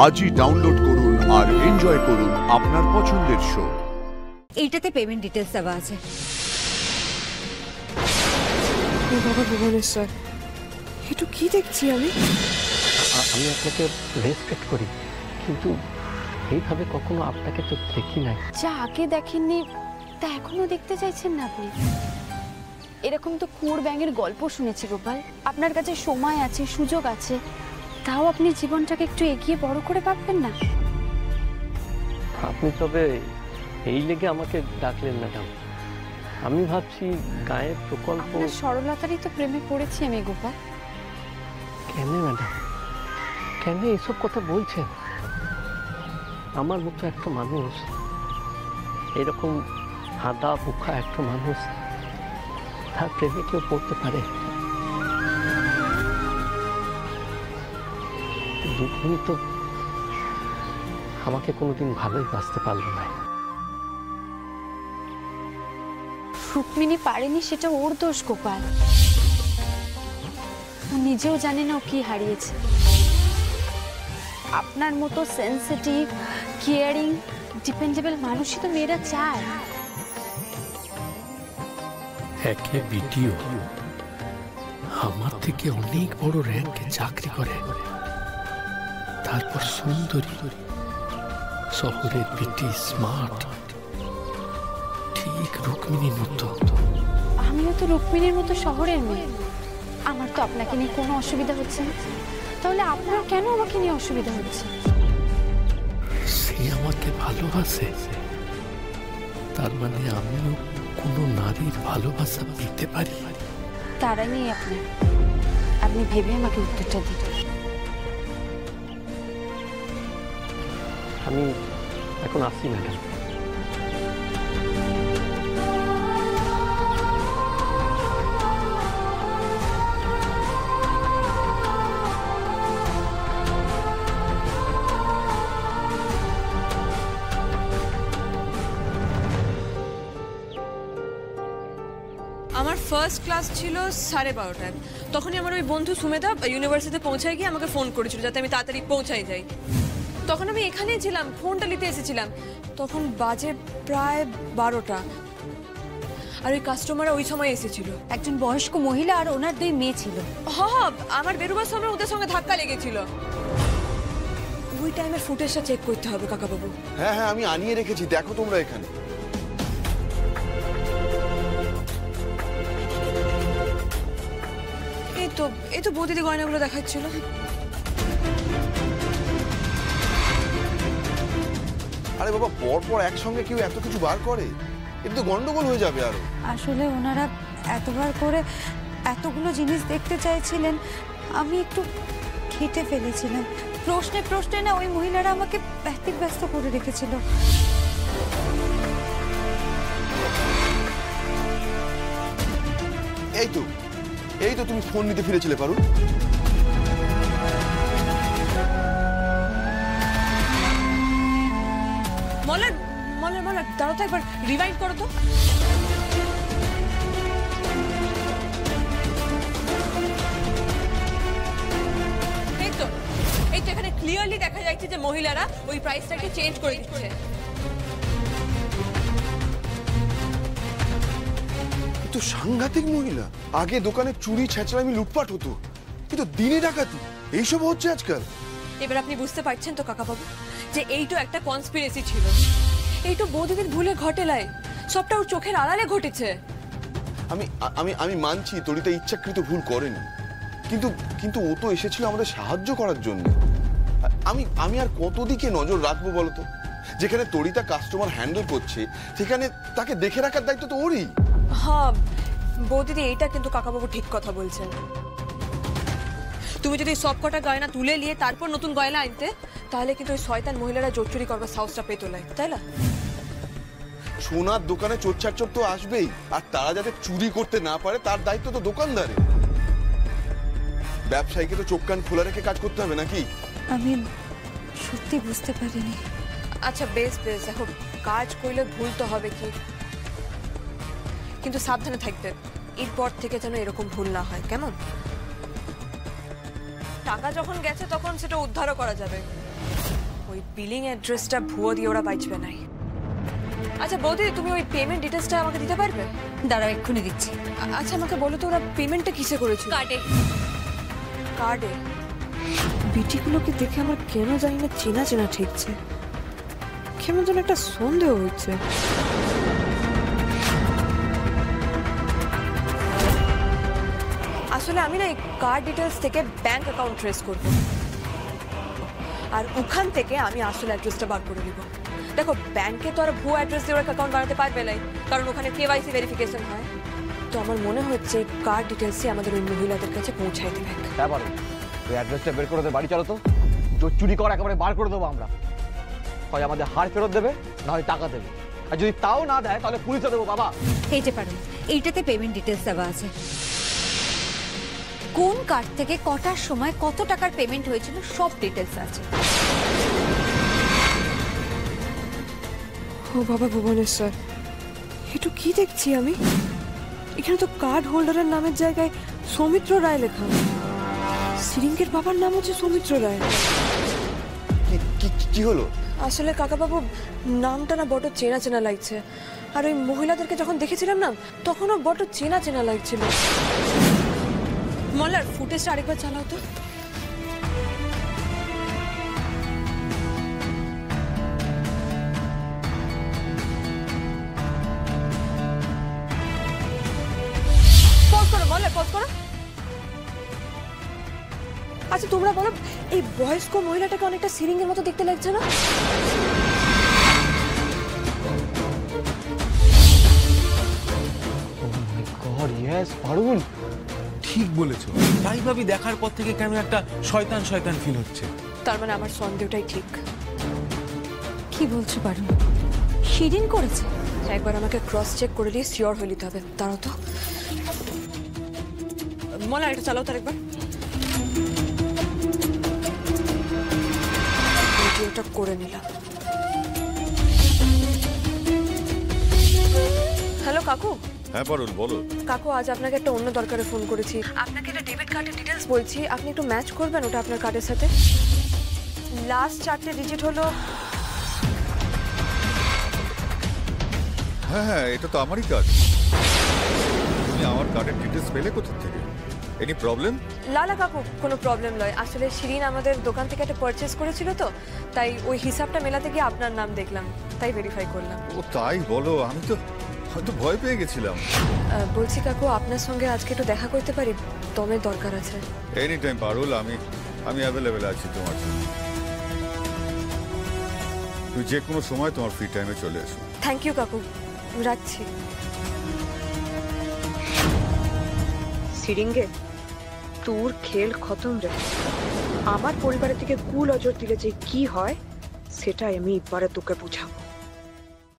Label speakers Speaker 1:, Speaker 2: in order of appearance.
Speaker 1: আজই ডাউনলোড করুন আর এনজয় করুন আপনার পছন্দের শো।
Speaker 2: এইটাতে পেমেন্ট ডিটেলস দেওয়া আছে।
Speaker 3: বাবা ভুবনেশ্বর, একটু কি দেখছি আমি
Speaker 4: আপনাকে রেসপেক্ট করি, কিন্তু এইভাবে কখনো আপনাকে তো দেখি নাই।
Speaker 5: যা আগে দেখেননি তা এখনো দেখতে চাইছেন না আপনি? এরকম তো কুয়োর ব্যাঙের গল্প শুনেছি গোপাল। আপনার কাছে সময় আছে, সুযোগ আছে, তাও আপনি জীবনটাকে একটু এগিয়ে বড় করে ভাববেন না?
Speaker 4: আপনি তবে এই লেগে আমাকে ডাকলেন ম্যাডাম। আমি ভাবছি গায়ের প্রকল্প।
Speaker 5: সরলতারই তো প্রেমে পড়েছি আমি গোপাল।
Speaker 4: কেন ম্যাডাম, কেন এসব কথা বলছেন? আমার মতো একটা মানুষ, এরকম হাদা বুখা একটা মানুষ, তার প্রেমে কেউ পড়তে পারে? রুক্মিণী তো আমাকে কোনোদিন ভালোই বাঁচতে পারল না।
Speaker 5: রুক্মিণী পারেনি সেটা ওর দোষ গোপাল। ও নিজেও জানে না ও কি হারিয়েছে। আপনার মতো সেন্সিটিভ, কেয়ারিং, ডিপেন্ডেবল মানুষই তো মেয়েরা চায়।
Speaker 6: একে ভিডিও আমার থেকে অনেক বড় র্যাঙ্কে চাকরি করে, তারপর সুন্দরী, শহরের বিটি, স্মার্ট, ঠিক রুক্মিণীর মতো।
Speaker 5: আমিও তো রুক্মিণীর মতো শহরের মেয়ে। আমার তো আপনাকে নিয়ে কোনো অসুবিধা হচ্ছে না, তাহলে আপনার কেন আমাকে নিয়ে অসুবিধা হচ্ছে?
Speaker 6: সে আমাকে ভালোবাসে, তার মানে আমিও কোনো নারীর ভালোবাসা পেতে পারি?
Speaker 5: তারা নেই আপনার। আপনি ভেবে আমাকে উত্তরটা দিন।
Speaker 4: আমি এখন আসছি ম্যাডাম।
Speaker 3: আমার ফার্স্ট ক্লাস ছিল 12:30টায়। তখনই আমার ওই বন্ধু সুমেধা ইউনিভার্সিটিতে পৌঁছায় গিয়ে আমাকে ফোন করেছিল যাতে আমি তাড়াতাড়ি পৌঁছাই যাই। তখন আমি এখানেই ছিলাম, ফোনটা নিতে এসেছিলাম। তখন বাজে প্রায় 12টা, আর ওই কাস্টমাররা ওই সময় এসেছিল।
Speaker 2: একজন বয়স্ক মহিলা আর ওনার 2 মেয়ে ছিল।
Speaker 3: হ্যাঁ, আমার বেরোবার সময় ওদের সঙ্গে ধাক্কা লেগেছিল। ওই টাইমের ফুটেজটা চেক করতে হবে কাকাবাবু।
Speaker 7: হ্যাঁ হ্যাঁ, আমি আনিয়ে রেখেছি, দেখো তোমরা এখানে।
Speaker 3: এই তো বৌদিদি গয়নাগুলো দেখাচ্ছিল।
Speaker 7: আরে বাবা, পর একসঙ্গে কেউ এত কিছু বার করে? এটা তো গন্ডগোল হয়ে যাবে আরো।
Speaker 2: আসলে ওনারা এতবার করে এতগুলো জিনিস দেখতে চাইছিলেন, আমি একটু খেটে ফেলেছিলাম। প্রশ্নে না ওই মহিলারা আমাকে ব্যস্ত করে রেখেছিল।
Speaker 7: এই তো তুমি ফোন নিতে ফিরেছিলে পারুল।
Speaker 3: মলার দাঁড়াও তো, একবার রিভাইন্ড করো তো। এই তো এখানে ক্লিয়ারলি দেখা যাচ্ছে যে মহিলারা ওই প্রাইসটাকে চেঞ্জ করে দিচ্ছে।
Speaker 7: তো সাংঘাতিক মহিলা। আগে দোকানে চুরি, ছেঁচড়ামি, লুটপাট হতো, কিন্তু দিনে ডাকাতি এইসব হচ্ছে আজকাল।
Speaker 3: এবার আপনি বুঝতে পারছেন তো কাকাবাবু যে এইটা একটা কনস্পিরেসি ছিল। এইটা বৌদিদের ভুলে ঘটেলাই, সবটা ওর চোখের আড়ালে ঘটেছে।
Speaker 7: আমি মানছি তরিতা ইচ্ছাকৃত ভুল করেনি, কিন্তু ও তো এসেছিল আমাদের সাহায্য করার জন্য। আমি আর কত দিকে নজর রাখবো বলতো? যেখানে তরিতা কাস্টমার হ্যান্ডেল করছে সেখানে তাকে দেখে রাখার দায়িত্ব তো ওরই।
Speaker 3: হ্যাঁ বৌদিদি, এইটা কিন্তু কাকাবাবু ঠিক কথা বলছেন। তুমি যদি সব কটা গয়না তুলে নিয়ে তারপর নতুন গয়না আনতে, তাহলে কিন্তু ওই শয়তান মহিলারা জোর চুরি করবার সাহসটা পেতো না, তাই না?
Speaker 7: সোনার দোকানে চোর তো আসবেই, আর তারা যাতে চুরি করতে না পারে তার দায়িত্ব তো দোকানদারের। ব্যবসায়ীকে তো চোখ কান খোলা রেখে কাজ করতে হবে নাকি?
Speaker 2: আমি সত্যি বুঝতে পারিনি।
Speaker 3: আচ্ছা বেশ, দেখো কাজ করলে ভুল তো হবে কি, কিন্তু সাবধানে থাকবে। এরপর থেকে যেন এরকম ভুল না হয়, কেমন? টাকা যখন গেছে তখন সেটা উদ্ধারও করা যাবে, ওই বিলিং অ্যাড্রেসটা ভুয়ো দিয়ে ওরা বাঁচবে নাই। আচ্ছা বৌদি, তুমি ওই পেমেন্ট ডিটেলসটা আমাকে দিতে পারবে?
Speaker 2: দাঁড়াও, এক্ষুনি দিচ্ছি।
Speaker 3: আচ্ছা আমাকে বলো তো ওরা পেমেন্টটা কিসে করেছিল?
Speaker 2: কার্ডে।
Speaker 3: কার্ডে? বিটিগুলোকে দেখে আমার কেন জানি না চেনা চেনা ঠেকছে, কেমন যেন একটা সন্দেহ হচ্ছে। আসলে আমি না এই কার্ড ডিটেলস থেকে ব্যাংক অ্যাকাউন্ট ট্রেস করব, আর ওখান থেকে আমি আসল অ্যাড্রেসটা বার করে নিব। দেখো, ব্যাংকে তো আর ভুয়ো অ্যাড্রেস দিয়ে ওরা অ্যাকাউন্ট বানাতে পারবে না, কারণ ওখানে কেওয়াইসি ভেরিফিকেশন হয়। তো আমার মনে হচ্ছে কার্ড ডিটেলসই আমাদের ওই মহিলাদের কাছে পৌঁছায় দেবে।
Speaker 8: হ্যাঁ পারো, ওই অ্যাড্রেসটা বের করে দেবে, বাড়ি চলো তো। চুরি করা একেবারে বার করে দেবো আমরা। হয় আমাদের হার ফেরত দেবে, না হয় টাকা দেবে, আর যদি তাও না দেয় তাহলে পুলিশে দেবো বাবা।
Speaker 2: এই যে পারুল, এইটাতে পেমেন্ট ডিটেলস দেওয়া আছে। কোন কার্ড থেকে কটার সময় কত টাকার পেমেন্ট হয়েছিল সব ডিটেলস আছে।
Speaker 3: ও বাবা ভুবনেশ্বর, একটু কি দেখছি আমি? এখানে তো কার্ড হোল্ডারের নামের জায়গায় সৌমিত্র রায় লেখা। সিরিঙ্গের বাবার নাম হচ্ছে সৌমিত্র রায়।
Speaker 7: কি হলো?
Speaker 3: আসলে কাকাবাবু, নামটা না বড় চেনা চেনা লাগছে, আর ওই মহিলাদেরকে যখন দেখেছিলাম না তখনও বড় চেনা চেনা লাগছিল। মল্লার ফুটেজটা আরেকবার চালাও তো। পজ করো মল্লার, পজ করো। আচ্ছা তোমরা বলো, এই বয়স্ক মহিলাটাকে অনেকটা সিরিঙ্গের মতো দেখতে লাগছে না?
Speaker 8: গড ইয়েস পারুল,
Speaker 9: ঠিক বলেছো। তাই ভাবি দেখার পর থেকে কেন একটা শয়তান শয়তান ফিল হচ্ছে।
Speaker 3: তার মানে আমার সন্দেহটাই ঠিক।
Speaker 2: কি বলছো পারুল? শিরিন করেছে?
Speaker 3: একবার আমাকে ক্রস চেক করে দিয়ে শিওর হয়ে নিতে হবে। তারাও তো মলা, এটা চালাও তার একবার। ভিডিওটা করে নিলাম। হ্যালো কাকু।
Speaker 1: হ্যাঁ পারুল, বলো।
Speaker 3: কাকু, আজ আপনাকে একটা অন্য দরকারে ফোন করেছি। আপনাকে একটা ডেবিট কার্ডের ডিটেলস বলছি, আপনি একটু ম্যাচ করবেন ওটা আপনার কার্ডের সাথে। লাস্ট 4টে ডিজিট হলো।
Speaker 1: হ্যাঁ, এটা তো আমারই কাজ। তুমি আমার কার্ডের ডিটেলস পেলে কোথা থেকে? Any problem?
Speaker 3: লালা কাকু, কোনো প্রবলেম নয়। আসলে শিরিন আমাদের দোকান থেকে একটা পারচেজ করেছিল, তো তাই ওই হিসাবটা মেলাতে গিয়ে আপনার নাম দেখলাম, তাই ভেরিফাই করলাম।
Speaker 1: ও তাই বলো? আমি তো হয়তো ভয় পেয়ে গেছিলাম।
Speaker 3: বলছি কাকু, আপনার সঙ্গে আজকে একটু দেখা করতে পারি? দমের দরকার আছে।
Speaker 1: এনি টাইম পারুল, আমি অ্যাভেলেবেল আছি তোমার জন্য। তুমি যে কোনো সময় তোমার ফ্রি টাইমে চলে এসো।
Speaker 3: থ্যাংক ইউ কাকু, রাখছি।
Speaker 10: সিরিঙ্গে তোর খেল খতম রে। আমার পরিবারের থেকে কুনজর দিলে যে কি হয় সেটাই আমি এবারে তোকে বুঝাবো।